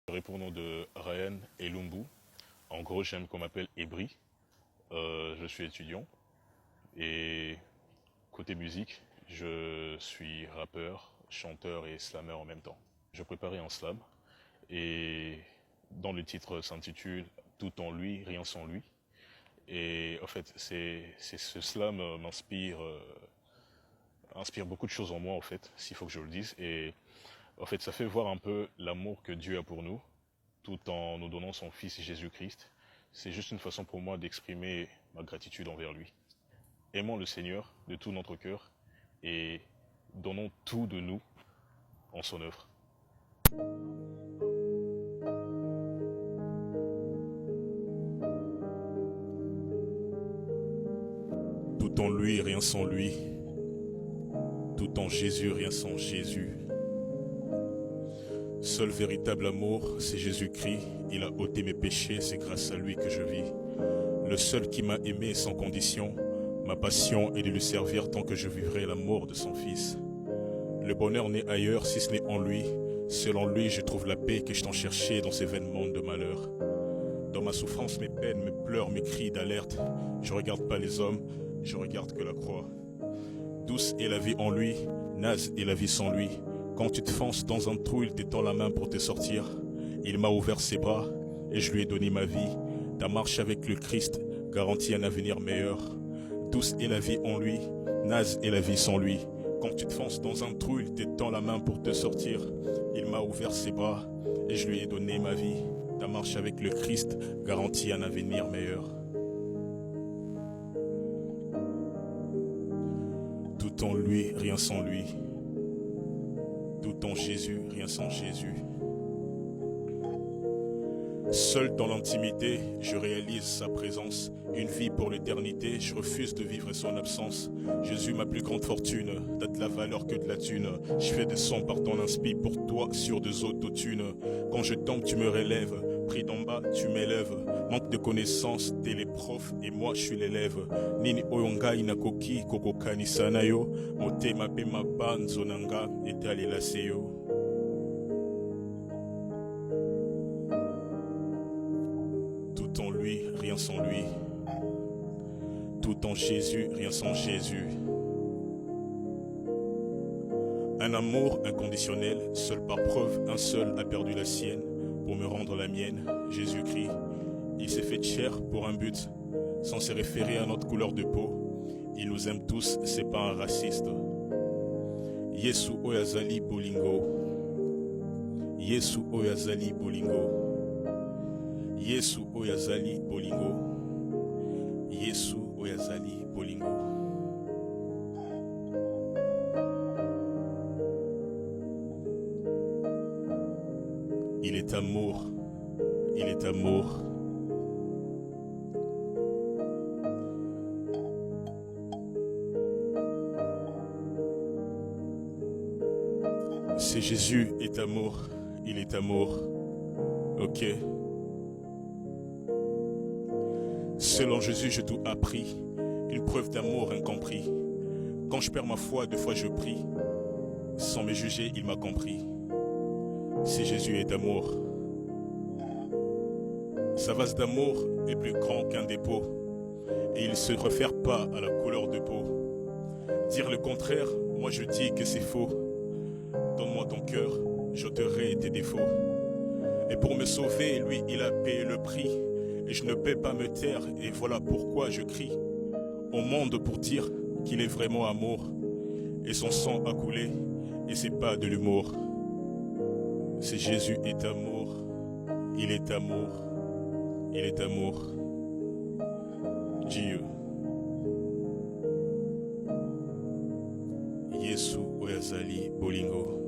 Je réponds au nom de Ryan et Lumbu. En gros, j'aime qu'on m'appelle Ebri. Je suis étudiant. Et côté musique, je suis rappeur, chanteur et slammer en même temps. Je préparais un slam et dans le titre s'intitule Tout en lui, rien sans lui. Et en fait, ce slam inspire beaucoup de choses en moi en fait, s'il faut que je le dise. Et en fait, ça fait voir un peu l'amour que Dieu a pour nous, tout en nous donnant son Fils Jésus-Christ. C'est juste une façon pour moi d'exprimer ma gratitude envers lui. Aimons le Seigneur de tout notre cœur et donnons tout de nous en son œuvre. Tout en lui, rien sans lui. Tout en Jésus, rien sans Jésus. Seul véritable amour, c'est Jésus-Christ. Il a ôté mes péchés, c'est grâce à lui que je vis. Le seul qui m'a aimé sans condition. Ma passion est de lui servir tant que je vivrai l'amour de son Fils. Le bonheur n'est ailleurs si ce n'est en lui. Seul en lui je trouve la paix que je t'en cherchais dans ces vaines mondes de malheur. Dans ma souffrance, mes peines, mes pleurs, mes cris d'alerte. Je regarde pas les hommes, je regarde que la croix. Douce est la vie en lui, naze est la vie sans lui. Quand tu te fonces dans un trou, il t'étend la main pour te sortir. Il m'a ouvert ses bras et je lui ai donné ma vie. Ta marche avec le Christ garantit un avenir meilleur. Douce est la vie en lui, naze est la vie sans lui. Quand tu te fonces dans un trou, il t'étend la main pour te sortir. Il m'a ouvert ses bras et je lui ai donné ma vie. Ta marche avec le Christ garantit un avenir meilleur. Tout en lui, rien sans lui. Tout en Jésus, rien sans Jésus. Seul dans l'intimité, je réalise sa présence. Une vie pour l'éternité, je refuse de vivre son absence. Jésus, ma plus grande fortune, t'as de la valeur que de la thune. Je fais des sons par ton inspi pour toi sur des autotunes. Quand je tombe, tu me relèves. Pris d'en bas, tu m'élèves. Manque de connaissances, t'es les profs et moi je suis l'élève. Nini oyonga inakoki kokokani sanayo. Motema pe mabanzo nanga etali la seyo. Tout en lui, rien sans lui. Tout en Jésus, rien sans Jésus. Un amour inconditionnel, seul par preuve, un seul a perdu la sienne. Pour me rendre la mienne, Jésus-Christ, il s'est fait chair pour un but, sans se référer à notre couleur de peau. Il nous aime tous, c'est pas un raciste. Yesu oyazali bolingo. Yesu oyazali bolingo. Yesu oyazali bolingo. Yesu oyazali bolingo. Il est amour. Il est amour. C'est Jésus est amour. Il est amour. Ok. Seul en Jésus, j'ai tout appris. Une preuve d'amour incompris. Quand je perds ma foi, deux fois je prie. Sans me juger, il m'a compris. Si Jésus est amour. Sa vase d'amour est plus grand qu'un dépôt. Et il ne se réfère pas à la couleur de peau. Dire le contraire, moi je dis que c'est faux. Donne-moi ton cœur, j'ôterai tes défauts. Et pour me sauver, lui, il a payé le prix. Et je ne peux pas me taire, et voilà pourquoi je crie au monde pour dire qu'il est vraiment amour. Et son sang a coulé, et c'est pas de l'humour. C'est Jésus est amour, il est amour, il est amour. Dieu. Yesu oyazali bolingo.